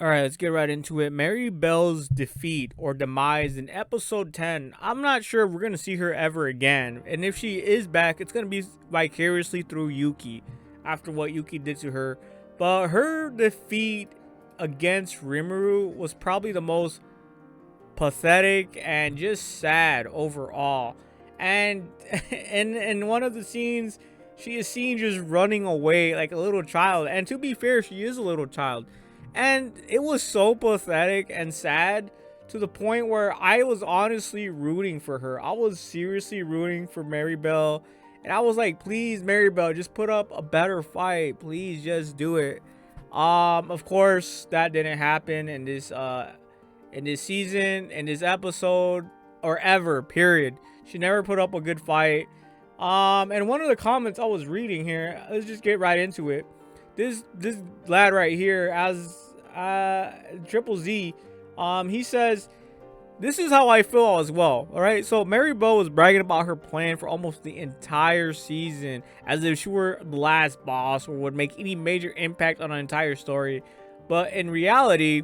All right, let's get right into it. Maribel's defeat or demise in episode 10. I'm not sure if we're going to see her ever again. And if she is back, it's going to be vicariously through Yuki after what Yuki did to her. But her defeat against Rimuru was probably the most pathetic and just sad overall. And in one of the scenes, she is seen just running away like a little child. And to be fair, she is a little child. And it was so pathetic and sad to the point where I was honestly rooting for her. I was seriously rooting for Maribel. And I was like, please, Maribel, just put up a better fight. Please just do it. Of course, that didn't happen in this season, in this episode, or ever, period. She never put up a good fight. And one of the comments I was reading here, let's just get right into it. This lad right here, as Triple Z, he says, this is how I feel as well. All right, so Maribel was bragging about her plan for almost the entire season, as if she were the last boss or would make any major impact on an entire story. But in reality,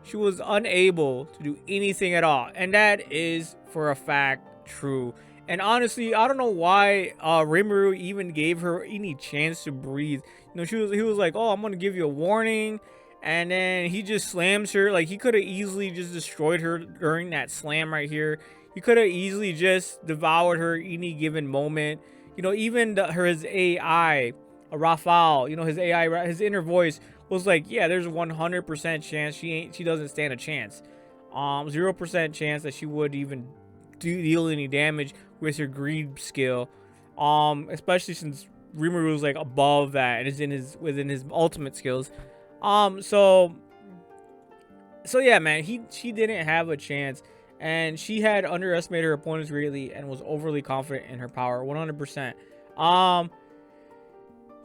she was unable to do anything at all, and that is for a fact true. And honestly, I don't know why Rimuru even gave her any chance to breathe. You know, he was like, oh, I'm gonna give you a warning, and then he just slams her. Like, he could have easily just destroyed her during that slam right here. He could have easily just devoured her any given moment. You know, even his AI, Rafal, you know, his AI, his inner voice was like, yeah, there's a 100% chance she doesn't stand a chance. 0% chance that she would even deal any damage with her greed skill. Especially since Rimuru is like above that and is within his ultimate skills. So yeah, man, she didn't have a chance, and she had underestimated her opponents greatly and was overly confident in her power, 100%.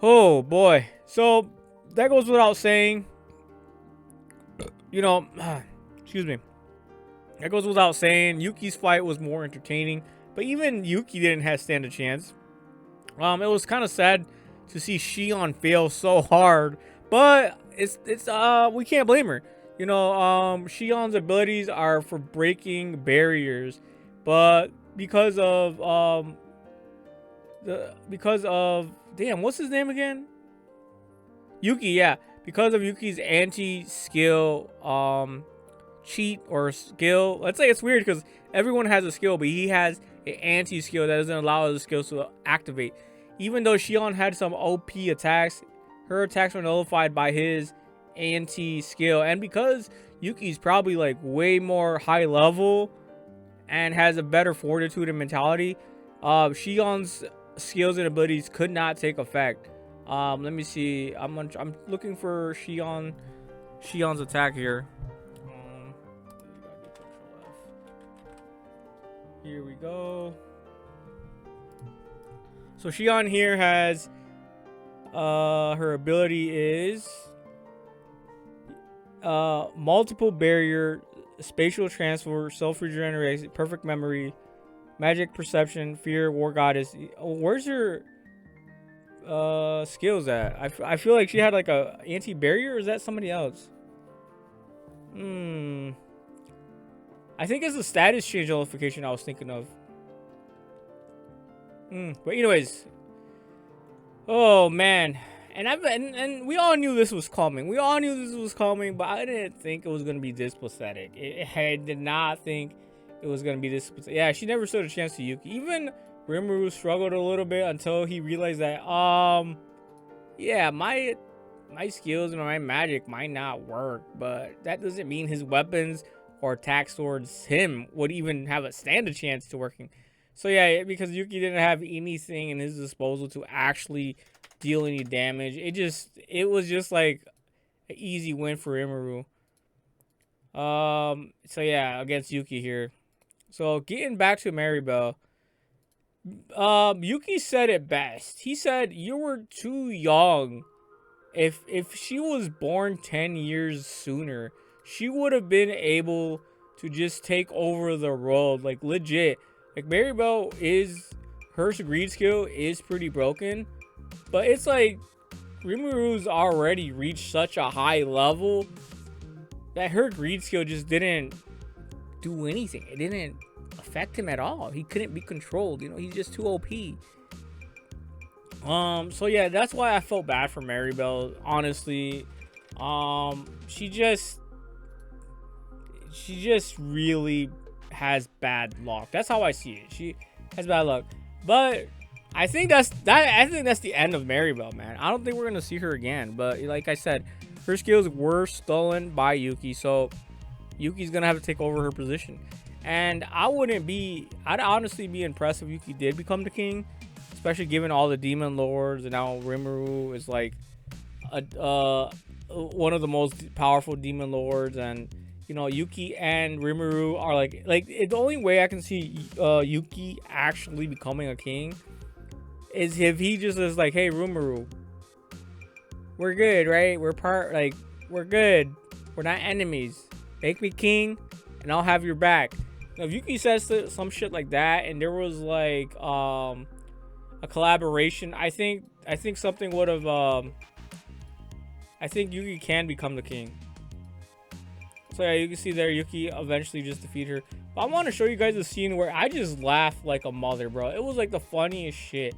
Oh boy, so that goes without saying. You know, excuse me. That goes without saying. Yuki's fight was more entertaining, but even Yuki didn't have stand a chance. It was kind of sad to see Shion fail so hard, but it's we can't blame her. You know, Shion's abilities are for breaking barriers, but because of damn, what's his name again? Yuki, yeah. Because of Yuki's anti-skill cheat or skill. Let's say it's weird because everyone has a skill, but he has an anti-skill that doesn't allow the skills to activate. Even though Shion had some OP attacks, her attacks were nullified by his anti-skill. And because Yuki's probably like way more high level and has a better fortitude and mentality, Shion's skills and abilities could not take effect. Let me see. I'm looking for Shion's attack here. Here we go. So Shion here has her ability is multiple barrier, spatial transfer, self-regeneration, perfect memory, magic perception, fear, war goddess. Where's her skills at? I feel like she had like a anti-barrier, or is that somebody else? I think it's the status change nullification I was thinking of. But anyways, oh man, and we all knew this was coming. We all knew this was coming, but I didn't think it was gonna be this pathetic. I did not think it was gonna be this pathetic. Yeah, she never stood a chance to Yuki. Even Rimuru struggled a little bit until he realized that yeah, my skills and my magic might not work, but that doesn't mean his weapons or attacks towards him would even have a stand a chance to working. So yeah, because Yuki didn't have anything in his disposal to actually deal any damage, it was just like an easy win for Rimuru. So yeah, against Yuki here. So getting back to Maribel, Yuki said it best. He said, "You were too young. If she was born 10 years sooner, she would have been able to just take over the world, like legit." Like, Maribel her greed skill is pretty broken, but it's like Rimuru's already reached such a high level that her greed skill just didn't do anything. It didn't affect him at all. He couldn't be controlled. You know, he's just too OP. So yeah, that's why I felt bad for Maribel, honestly. She just really has bad luck. That's how I see it. She has bad luck. But I think that's the end of Maribel, man. I don't think we're gonna see her again. But like I said, her skills were stolen by Yuki, so Yuki's gonna have to take over her position. And I'd honestly be impressed if Yuki did become the king, especially given all the demon lords, and now Rimuru is like one of the most powerful demon lords, and you know, Yuki and Rimuru are like the only way I can see Yuki actually becoming a king is if he just is like, hey Rimuru, we're good, right? We're good. We're not enemies. Make me king, and I'll have your back. Now, if Yuki says some shit like that, and there was like a collaboration, I think something would have. I think Yuki can become the king. So yeah, you can see there Yuki eventually just defeat her. But I want to show you guys a scene where I just laughed like a mother, bro. It was like the funniest shit.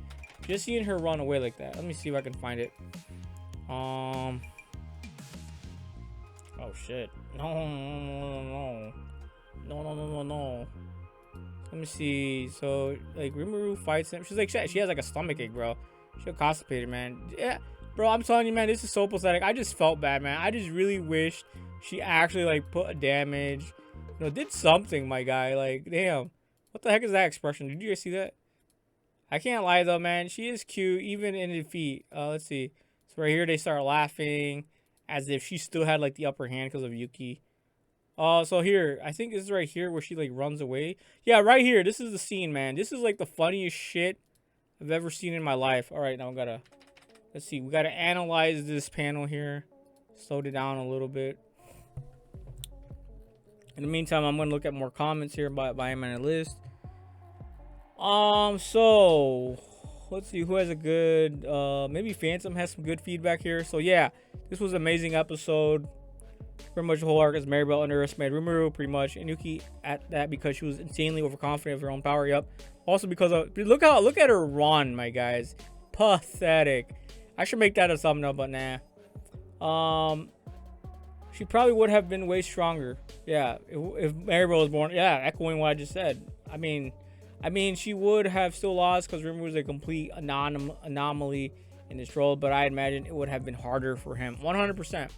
Just seeing her run away like that. Let me see if I can find it. Oh shit. No. Let me see. So like Rimuru fights him. She's like, she has like a stomach ache, bro. She's constipated, man. Yeah, bro, I'm telling you, man, this is so pathetic. I just felt bad, man. I just really wished she actually like put a damage, you know, did something, my guy. Like, damn, what the heck is that expression? Did you guys see that? I can't lie though, man. She is cute, even in defeat. Let's see. So right here, they start laughing as if she still had like the upper hand because of Yuki. So here, I think this is right here where she like runs away. Yeah, right here. This is the scene, man. This is like the funniest shit I've ever seen in my life. All right, now let's see. We gotta analyze this panel here. Slow it down a little bit. In the meantime, I'm gonna look at more comments here by Myanimelist. So let's see who has a good. Maybe Phantom has some good feedback here. So yeah, this was an amazing episode. Pretty much the whole arc is Maribel underestimated Rimuru pretty much, and Yuki at that because she was insanely overconfident of her own power. Yep. Also because of look at her run, my guys. Pathetic. I should make that a thumbnail, but nah. She probably would have been way stronger. Yeah, if Maribel was born. Yeah, echoing what I just said. I mean, she would have still lost because Rimuru was a complete anomaly in this role, but I imagine it would have been harder for him. 100%.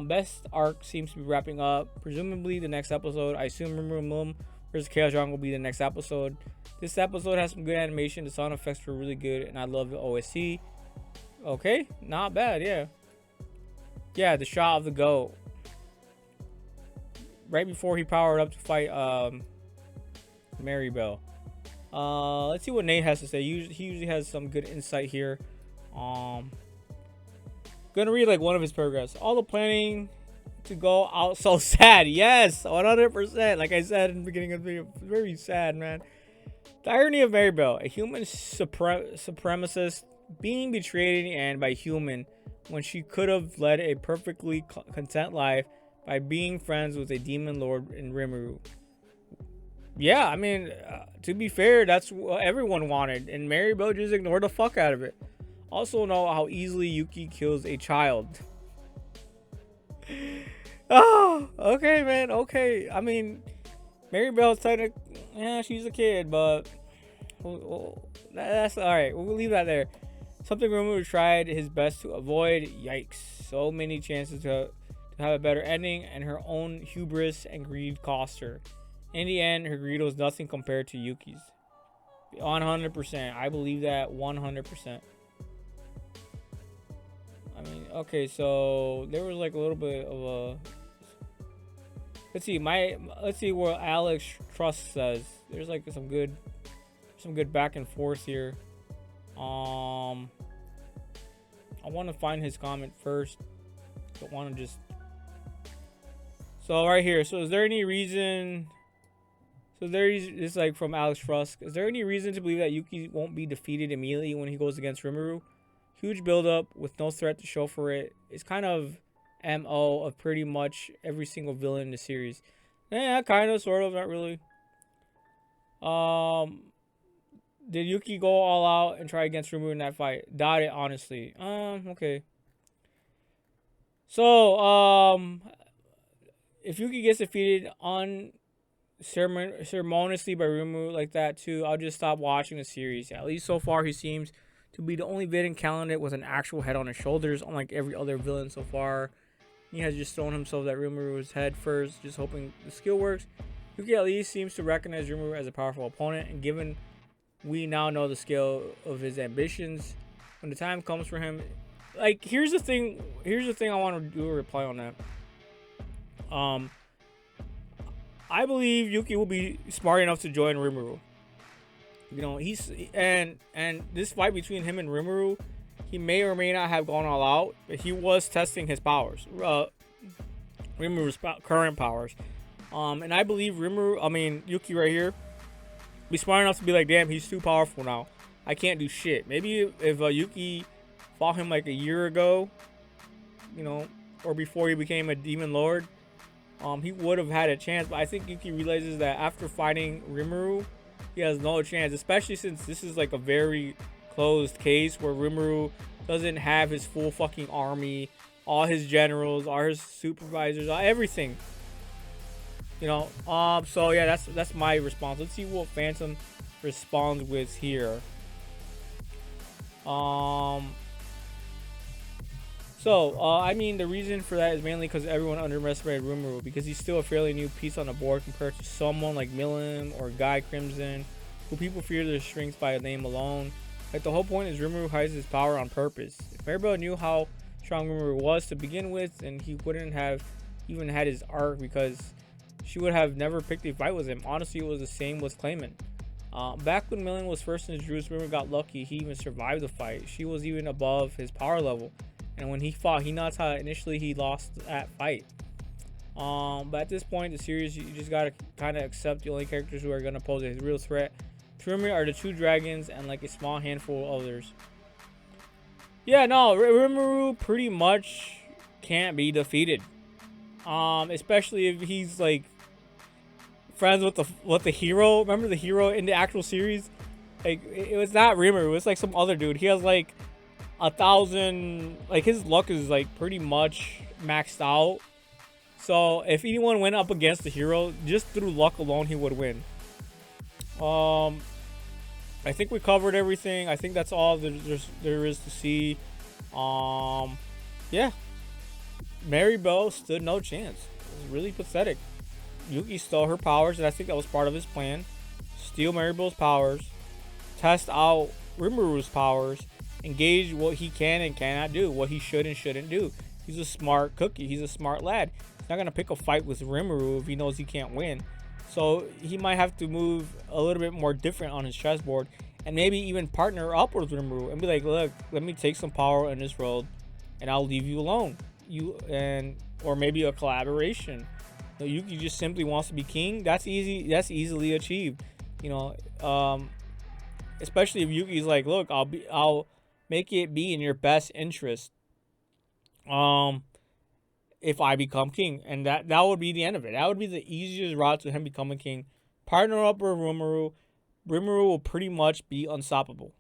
Best arc seems to be wrapping up. Presumably the next episode. I assume Rimuru Moon versus Chaos Dragon will be the next episode. This episode has some good animation. The sound effects were really good, and I love the OSC. Okay, not bad. Yeah, the shot of the goat right before he powered up to fight Maribel. Let's see what Nate has to say. He usually has some good insight here. Gonna read like one of his paragraphs. All the planning to go out so sad. Yes, 100%. Like I said in the beginning of the video, very sad, man. The irony of Maribel, a human supremacist being betrayed and by human when she could have led a perfectly content life by being friends with a demon lord in Rimuru. Yeah, I mean, to be fair, that's what everyone wanted, and Maribel just ignored the fuck out of it. Also know how easily Yuki kills a child. Oh, okay, man. Okay. I mean, Maribel's technically, yeah, she's a kid, but that's all right. We'll leave that there. Something Rimuru tried his best to avoid. Yikes. So many chances to have a better ending, and her own hubris and greed cost her. In the end, her greed was nothing compared to Yuki's. 100%. I believe that 100%. I mean, okay, so there was like a little bit of a. Let's see what Alex Trust says. There's like some good back and forth here. I want to find his comment first. Don't want to just. So right here. So is there any reason? So it's like from Alex Trust. Is there any reason to believe that Yuki won't be defeated immediately when he goes against Rimuru? Huge build-up with no threat to show for it. It's kind of MO of pretty much every single villain in the series. Yeah, kind of, sort of, not really. Um, did Yuki go all out and try against Rimuru in that fight? Doubt it, honestly. Okay. So, if Yuki gets defeated ceremoniously by Rimuru like that too, I'll just stop watching the series. At least so far, he seems to be the only villain counted with an actual head on his shoulders, unlike every other villain so far. He has just thrown himself at Rimuru's head first, just hoping the skill works. Yuki at least seems to recognize Rimuru as a powerful opponent, and given we now know the scale of his ambitions, when the time comes for him, like here's the thing I want to do a reply on that. I believe Yuki will be smart enough to join Rimuru. You know, he's and this fight between him and Rimuru, he may or may not have gone all out, but he was testing his powers, Rimuru's current powers. And I believe Yuki right here, be smart enough to be like, damn, he's too powerful now. I can't do shit. Maybe if Yuki fought him like a year ago, you know, or before he became a demon lord, he would have had a chance. But I think Yuki realizes that after fighting Rimuru, he has no chance, especially since this is like a very closed case where Rimuru doesn't have his full fucking army, all his generals, all his supervisors, everything. You know, so yeah, that's my response. Let's see what Phantom responds with here. The reason for that is mainly because everyone underestimated Rimuru, because he's still a fairly new piece on the board compared to someone like Milim or Guy Crimson, who people fear their strength by name alone. Like, the whole point is Rimuru hides his power on purpose. If Maribel knew how strong Rimuru was to begin with, then he wouldn't have even had his arc, because she would have never picked a fight with him. Honestly, it was the same with Clayman. Back when Milim was first introduced, Rimuru got lucky. He even survived the fight. She was even above his power level. And when he fought Hinata, initially he lost that fight. But at this point in the series, you just gotta kind of accept the only characters who are gonna pose a real threat to Rimuru are the two dragons and like a small handful of others. Yeah, no, Rimuru pretty much can't be defeated. Especially if he's like friends with the hero. Remember the hero in the actual series? Like, it was not Rimuru, it was like some other dude. He has like 1,000, like his luck is like pretty much maxed out. So if anyone went up against the hero, just through luck alone, he would win. I think we covered everything. I think that's all there is to see. Yeah. Maribel stood no chance. It was really pathetic. Yuki stole her powers, and I think that was part of his plan. Steal Maribel's powers, test out Rimuru's powers, engage what he can and cannot do, what he should and shouldn't do. He's a smart cookie. He's a smart lad. He's not going to pick a fight with Rimuru if he knows he can't win. So he might have to move a little bit more different on his chessboard, and maybe even partner up with Rimuru and be like, look, let me take some power in this world and I'll leave you alone. Or maybe a collaboration. Yuki just simply wants to be king. That's easily achieved. You know, especially if Yuki's like, look, I'll make it be in your best interest. If I become king, and that would be the end of it. That would be the easiest route to him becoming king. Partner up with Rimuru. Rimuru will pretty much be unstoppable.